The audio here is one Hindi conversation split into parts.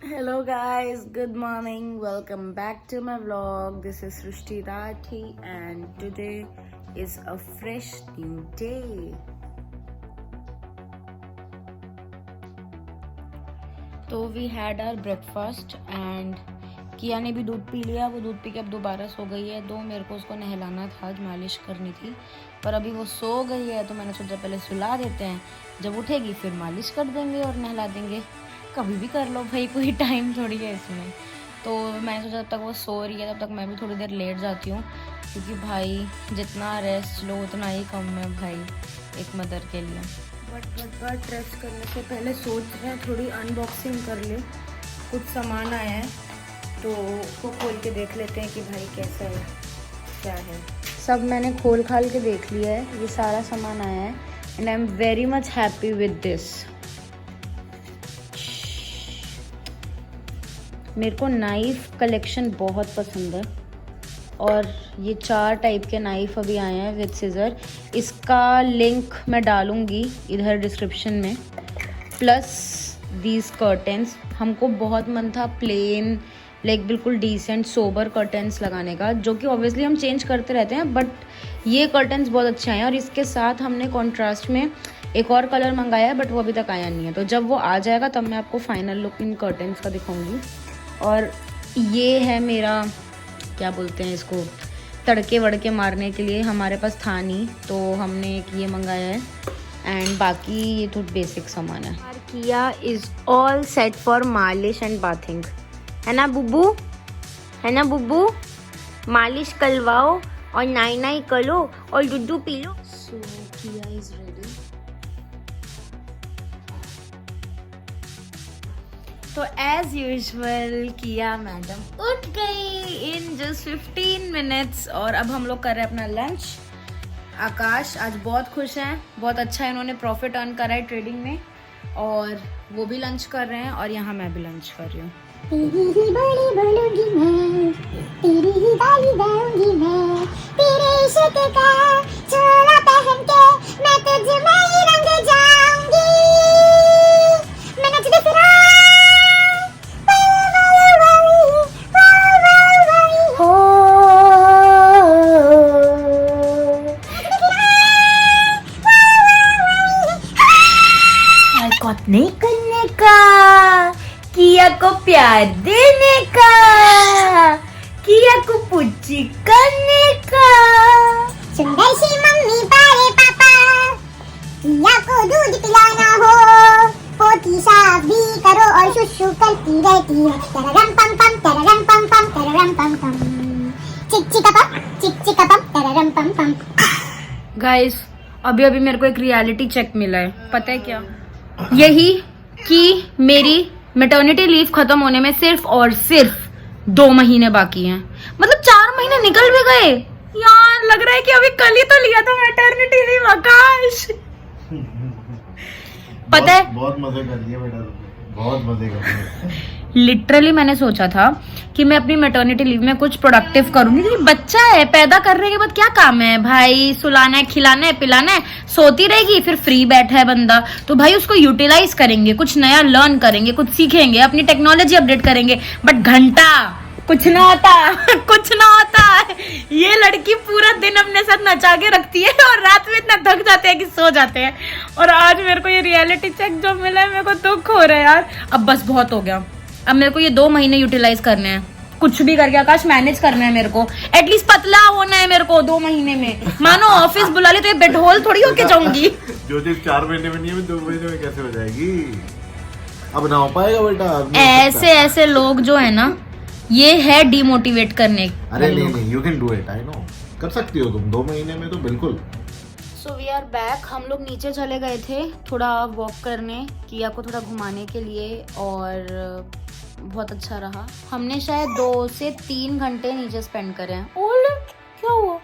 Hello guys, good morning. Welcome back to my vlog. This is Srishti Rathi and today is a fresh new day. तो we had our breakfast and किया ने भी दूध पी लिया. वो दूध पी के अब दोबारा सो गई है. मेरे को उसको नहलाना था, मालिश करनी थी, पर अभी वो सो गई है तो मैंने सोचा पहले सुला देते हैं. जब उठेगी फिर मालिश कर देंगे और नहला देंगे. कभी भी कर लो भाई, कोई टाइम थोड़ी है इसमें. तो मैंने सोचा जब तक वो सो रही है तब तक मैं भी थोड़ी देर लेट जाती हूँ, क्योंकि भाई जितना रेस्ट लो उतना ही कम है भाई एक मदर के लिए. बट रेस्ट करने से पहले सोच रहे हैं थोड़ी अनबॉक्सिंग कर ले. कुछ सामान आया है तो उसको खोल के देख लेते हैं कि भाई कैसा है, क्या है. सब मैंने खोल खाल के देख लिया है, ये सारा सामान आया है and I am very much happy with this. मेरे को नाइफ़ कलेक्शन बहुत पसंद है और ये 4 टाइप के नाइफ़ अभी आए हैं विद सीज़र. इसका लिंक मैं डालूँगी इधर डिस्क्रिप्शन में. प्लस दीज कर्टेंस, हमको बहुत मन था प्लेन लाइक बिल्कुल डिसेंट सोबर कर्टेंस लगाने का, जो कि ऑब्वियसली हम चेंज करते रहते हैं, बट ये कर्टेंस बहुत अच्छे हैं. और इसके साथ हमने कॉन्ट्रास्ट में एक और कलर मंगाया है बट वो अभी तक आया नहीं है. तो जब वो आ जाएगा तब मैं आपको फाइनल लुक इन कर्टेंस का दिखाऊंगी. और ये है मेरा, क्या बोलते हैं इसको, तड़के वड़के मारने के लिए. हमारे पास था नहीं तो हमने एक ये मंगाया है एंड बाकी ये तो बेसिक सामान है. किया इज़ ऑल सेट फॉर मालिश एंड बाथिंग, है ना बुब्बू, है ना बुब्बू. मालिश करवाओ और नाई नाई करो और दूध पी लो. सो किया इज़ रेडी. तो एज यूजुअल किया मैडम उठ गई इन जस्ट 15 मिनट्स और अब हम लोग कर रहे हैं अपना लंच. आकाश आज बहुत खुश हैं, बहुत अच्छा है, इन्होंने प्रॉफिट अर्न करा है ट्रेडिंग में और वो भी लंच कर रहे हैं और यहाँ मैं भी लंच कर रही हूँ. तेरी ही बोली बोलूंगी मैं, तेरी ही गाली गाऊंगी मैं, तेरे इश्क का चोला पहन के मैं तुझ में ही रंग जाऊंगी. मैं नचती फिरा नहीं करने का, किया को प्यार देने का, किया को पुच्ची करने का. सुंदर सी मम्मी पारे पापा, किया को दूध पिलाना हो, पोती साफ भी करो और शुशु करती रहती हो. तररम पम पम तररम पम पम तररम पम पम, चिक चिका पम तररम पम पम. गाइस अभी अभी मेरे को एक रियलिटी चेक मिला है. पता है क्या? यही कि मेरी मैटरनिटी लीव खत्म होने में सिर्फ और सिर्फ 2 महीने बाकी हैं. मतलब 4 महीने निकल भी गए यार. लग रहा है कि अभी कल ही तो लिया था मैटरनिटी लीव. आकाश पता है बहुत मजे कर लिए बेटा, बहुत मजे कर लिए. लिटरली मैंने सोचा था कि मैं अपनी मैटरनिटी लीव में कुछ प्रोडक्टिव करूंगी, क्योंकि बच्चा है, पैदा करने के बाद क्या काम है भाई, सुलाना है, खिलाना है, पिलाना है, सोती रहेगी, फिर फ्री बैठा है बंदा, तो भाई उसको यूटिलाइज करेंगे, कुछ नया लर्न करेंगे, कुछ सीखेंगे, अपनी टेक्नोलॉजी अपडेट करेंगे. बट घंटा कुछ ना होता कुछ ना होता. ये लड़की पूरा दिन अपने साथ नचा के रखती है और रात में इतना थक जाते हैं कि सो जाते हैं. और आज मेरे को ये रियलिटी चेक जो मिला है, मेरे को दुख हो रहा है यार. अब बस बहुत हो गया. अब मेरे को ये 2 महीने यूटिलाइज करने हैं, कुछ भी करके आकाश मैनेज करना है मेरे को. एटलीस्ट पतला होना है मेरे को 2 महीने में. मानो ऑफिस बुला ले तो ये बेड होल थोड़ी होके जाऊंगी. जो चीज 4 महीने में नहीं है 2 महीने में कैसे हो जाएगी? अब ना हो पाएगा बेटा. ऐसे लोग जो है ना, ये है डिमोटिवेट करने. अरे नहीं, you can do it. I know, कर सकती हो तुम 2 महीने में तो बिल्कुल. So we are back. हम लोग नीचे चले गए थे थोड़ा वॉक करने, किया को थोड़ा घुमाने के लिए और बहुत अच्छा रहा. हमने शायद 2 से 3 घंटे नीचे स्पेंड करे हैं. ओले क्या हुआ?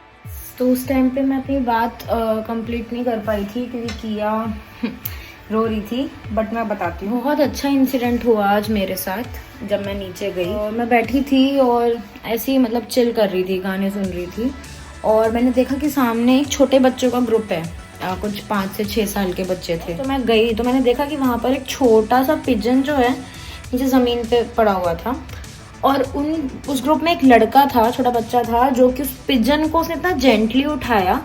तो उस टाइम पे मैं अपनी बात कंप्लीट नहीं कर पाई थी क्योंकि किया रो रही थी. बट मैं बताती हूँ, बहुत अच्छा इंसिडेंट हुआ आज मेरे साथ. जब मैं नीचे गई और मैं बैठी थी और ऐसे ही मतलब चिल कर रही थी, गाने सुन रही थी, और मैंने देखा कि सामने एक छोटे बच्चों का ग्रुप है. कुछ 5 से 6 साल के बच्चे थे. तो मैं गई तो मैंने देखा कि वहाँ पर एक छोटा सा पिजन जो है नीचे ज़मीन पे पड़ा हुआ था। और उस ग्रुप में एक लड़का था, छोटा बच्चा था, जो कि उस पिजन को उसने इतना जेंटली उठाया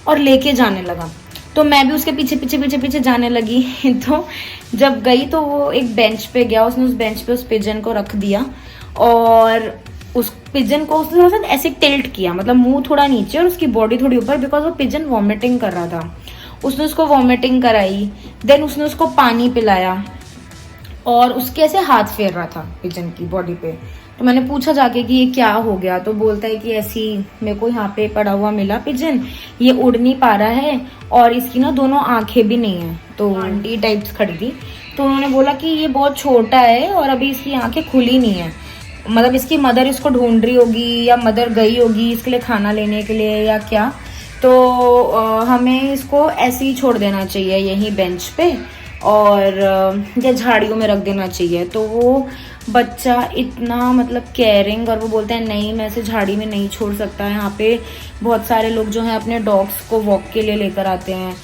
और लेके जाने लगा। तो मैं भी उसके पीछे पीछे पीछे पीछे जाने लगी। तो जब गई तो वो एक बेंच पे गया, उसने उस बेंच पे उस पिजन को रख दिया और उस पिजन को उसने थोड़ा सा ऐसे टिल्ट किया, मतलब मुंह थोड़ा नीचे और उसकी बॉडी थोड़ी ऊपर, बिकॉज वो पिजन वॉमिटिंग कर रहा था। उसने उसको वॉमिटिंग कराई, देन उसने उसको पानी पिलाया और उसके ऐसे हाथ फेर रहा था पिजन की बॉडी पे। तो मैंने पूछा जाके कि ये क्या हो गया, तो बोलता है कि ऐसी मेरे को यहाँ पे पड़ा हुआ मिला पिजन, ये उड़ नहीं पा रहा है और इसकी ना दोनों आंखें भी नहीं है। तो आंटी टाइप्स खड़ी थी, तो उन्होंने बोला कि ये बहुत छोटा है और अभी इसकी आंखें खुली नहीं है, मतलब इसकी मदर इसको ढूंढ रही होगी या मदर गई होगी इसके लिए खाना लेने के लिए या क्या। तो हमें इसको ऐसे ही छोड़ देना चाहिए यहीं बेंच पे और या झाड़ियों में रख देना चाहिए। तो वो बच्चा इतना मतलब केयरिंग, और वो बोलते हैं नहीं मैं इसे झाड़ी में नहीं छोड़ सकता, यहाँ पे बहुत सारे लोग जो हैं अपने डॉग्स को वॉक के लिए लेकर आते हैं।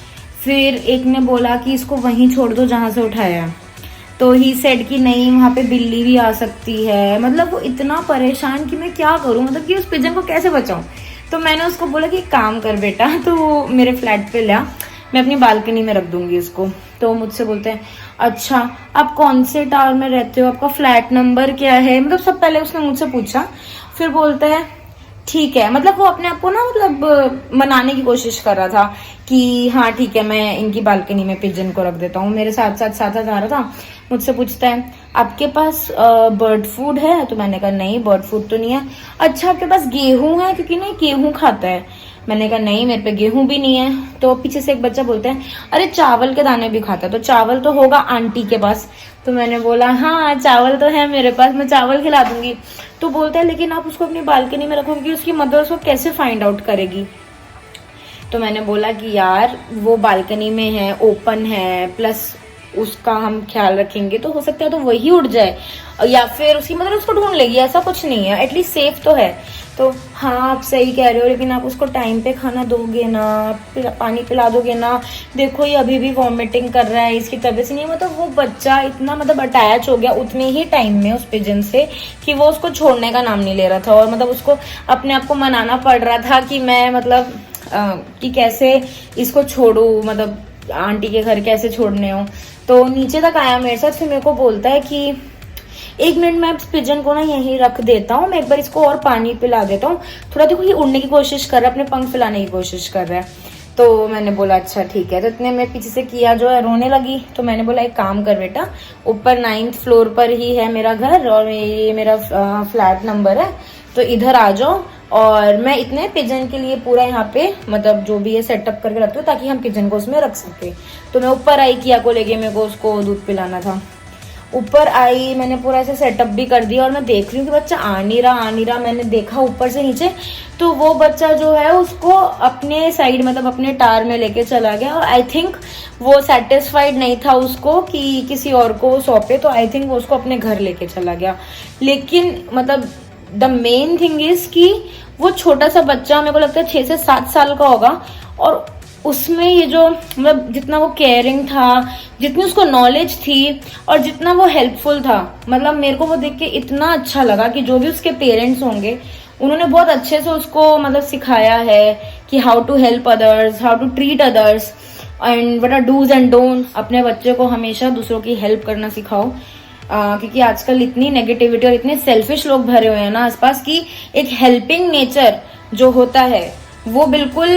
फिर एक ने बोला कि इसको वहीं छोड़ दो जहाँ से उठाया है, तो ही सेड कि नहीं वहाँ पे बिल्ली भी आ सकती है। मतलब वो इतना परेशान कि मैं क्या करूँ, मतलब कि उस पिजन को कैसे बचाऊँ। तो मैंने उसको बोला कि काम कर बेटा, तो वो मेरे फ्लैट पे लिया, मैं अपनी बालकनी में रख दूंगी इसको। तो मुझसे बोलते हैं अच्छा आप कौन से टावर में रहते हो, आपका फ्लैट नंबर क्या है, मतलब सब पहले उसने मुझसे पूछा। फिर बोलता है ठीक है, मतलब वो अपने आप को ना मतलब मनाने की कोशिश कर रहा था कि हाँ ठीक है मैं इनकी बालकनी में पिजन को रख देता हूँ। मेरे साथ साथ आ रहा था, मुझसे पूछता है आपके पास बर्ड फूड है, तो मैंने कहा नहीं बर्ड फूड तो नहीं है। अच्छा आपके पास गेहूं है, क्योंकि ना गेहूं खाता है। मैंने कहा नहीं मेरे पे गेहूं भी नहीं है। तो पीछे से एक बच्चा बोलता है अरे चावल के दाने भी खाता है, तो चावल तो होगा आंटी के पास। तो मैंने बोला हाँ चावल तो है मेरे पास, मैं चावल खिला दूंगी। तो बोलता है लेकिन आप उसको अपनी बालकनी में रखोगे, उसकी मदर उसको कैसे फाइंड आउट करेगी। तो मैंने बोला कि यार वो बालकनी में है, ओपन है, प्लस उसका हम ख्याल रखेंगे तो हो सकता है तो वही उड़ जाए या फिर उसकी मदर उसको ढूंढ लेगी, ऐसा कुछ नहीं है, एटलीस्ट सेफ तो है। तो हाँ आप सही कह रहे हो, लेकिन आप उसको टाइम पे खाना दोगे ना, पानी पिला दोगे ना। देखो ये अभी भी वॉमिटिंग कर रहा है, इसकी तबीयत से नहीं, मतलब वो बच्चा इतना मतलब अटैच हो गया उतने ही टाइम में उस पिजन से कि वो उसको छोड़ने का नाम नहीं ले रहा था। और मतलब उसको अपने आप को मनाना पड़ रहा था कि मैं मतलब कि कैसे इसको छोड़ू, मतलब आंटी के घर कैसे छोड़ने हो। तो नीचे तक आया मेरे साथ, फिर मेरे को बोलता है कि एक मिनट मैं पिजन को ना यहीं रख देता हूँ, मैं एक बार इसको और पानी पिला देता हूँ। थोड़ा देखो ये उड़ने की कोशिश कर रहा है, अपने पंख फैलाने की कोशिश कर रहा है। तो मैंने बोला अच्छा ठीक है। तो इतने में पीछे से किया जो है रोने लगी। तो मैंने बोला एक काम कर बेटा, ऊपर 9th फ्लोर पर ही है मेरा घर और ये मेरा फ्लैट नंबर है, तो इधर आ जाओ और मैं इतने पिजन के लिए पूरा यहाँ पे मतलब जो भी है सेटअप करके रखती हूँ ताकि हम पिजन को उसमें रख सके। तो मैं ऊपर आई, किया को लेके, मेरे को उसको दूध पिलाना था। ऊपर आई, मैंने पूरा ऐसे सेटअप भी कर दिया और मैं देख रही हूँ कि बच्चा आ नहीं रहा। मैंने देखा ऊपर से नीचे, तो वो बच्चा जो है उसको अपने साइड मतलब अपने टार में लेके चला गया। और आई थिंक वो सेटिस्फाइड नहीं था उसको कि किसी और को सौंपे, तो आई थिंक वो उसको अपने घर लेके चला गया। लेकिन मतलब द मेन थिंग इज कि वो छोटा सा बच्चा, मेरे को लगता है 6 से 7 साल का होगा, और उसमें ये जो मतलब जितना वो केयरिंग था, जितनी उसको नॉलेज थी और जितना वो हेल्पफुल था, मतलब मेरे को वो देख के इतना अच्छा लगा कि जो भी उसके पेरेंट्स होंगे उन्होंने बहुत अच्छे से उसको मतलब सिखाया है कि how to help others, how to treat others and what are dos and don'ts. अपने बच्चे को हमेशा दूसरों की हेल्प करना सिखाओ, क्योंकि आजकल इतनी नेगेटिविटी और इतने सेल्फिश लोग भरे हुए हैं ना आसपास की एक हेल्पिंग नेचर जो होता है वो बिल्कुल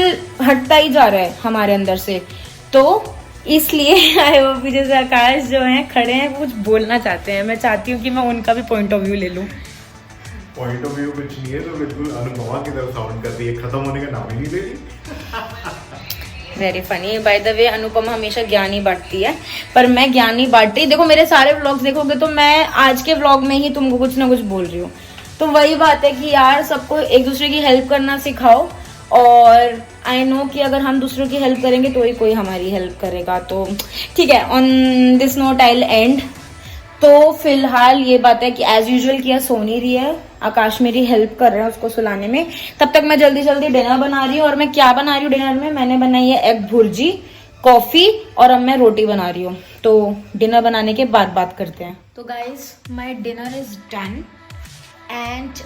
हटता ही जा रहा है हमारे अंदर से। तो इसलिए आई होप जैसे आकाश जो हैं खड़े हैं कुछ बोलना चाहते हैं, मैं चाहती हूँ कि मैं उनका भी पॉइंट ऑफ व्यू ले लूँ। पॉइंट ऑफ व्यू कुछ नहीं है, तो बिल्कुल अनुपमा की तरफ साउंड कर रही है, खत्म होने का नाम ही नहीं ले रही। Very funny. By the way Anupama हमेशा ज्ञान ही बांटती है, पर मैं ज्ञान नहीं बांटती। देखो मेरे सारे व्लॉग्स देखोगे तो मैं आज के व्लॉग में ही तुमको कुछ ना कुछ बोल रही हूँ। तो वही बात है कि यार सबको एक दूसरे की हेल्प करना सिखाओ, और आई नो कि अगर हम दूसरों की हेल्प करेंगे तो ही कोई हमारी हेल्प करेगा। तो ठीक है, on this note I will and. तो फिलहाल ये बात है कि एज यूजुअल किया सो नहीं रही है, आकाश मेरी हेल्प कर रहा है उसको सुलाने में। तब तक मैं जल्दी जल्दी डिनर बना रही हूँ। और मैं क्या बना रही हूँ डिनर में, मैंने बनाई है एग भुर्जी, कॉफी, और अब मैं रोटी बना रही हूँ। तो डिनर बनाने के बाद बात करते हैं। तो तो guys my dinner is done and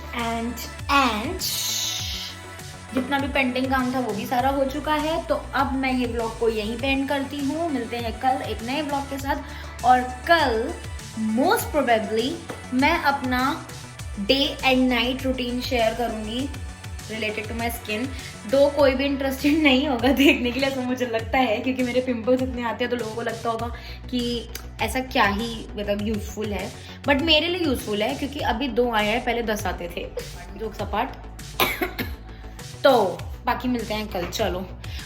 जितना भी पेंडिंग काम था वो भी सारा हो चुका है। तो अब मैं ये ब्लॉग को यहीं पे एंड करती हूँ। मिलते हैं कल एक नए ब्लॉग के साथ, और कल मोस्ट प्रोबेबली मैं अपना day and night routine share करूँगी रिलेटेड टू माई स्किन। दो कोई भी इंटरेस्टेड नहीं होगा देखने के लिए, तो मुझे लगता है, क्योंकि मेरे पिंपल्स इतने आते हैं तो लोगों को लगता होगा कि ऐसा क्या ही मतलब यूजफुल है, बट मेरे लिए यूजफुल है क्योंकि अभी 2 आए हैं, पहले 10 आते थे। Jokes apart. तो बाकी मिलते हैं कल। चलो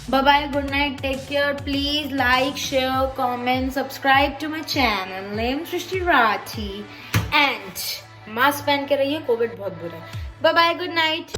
bye bye, good night, take care. Please like, share, comment, subscribe to my channel name Srishti Rathi, and mask पहन के रहिए, कोविड बहुत बुरा है। Bye bye, good night.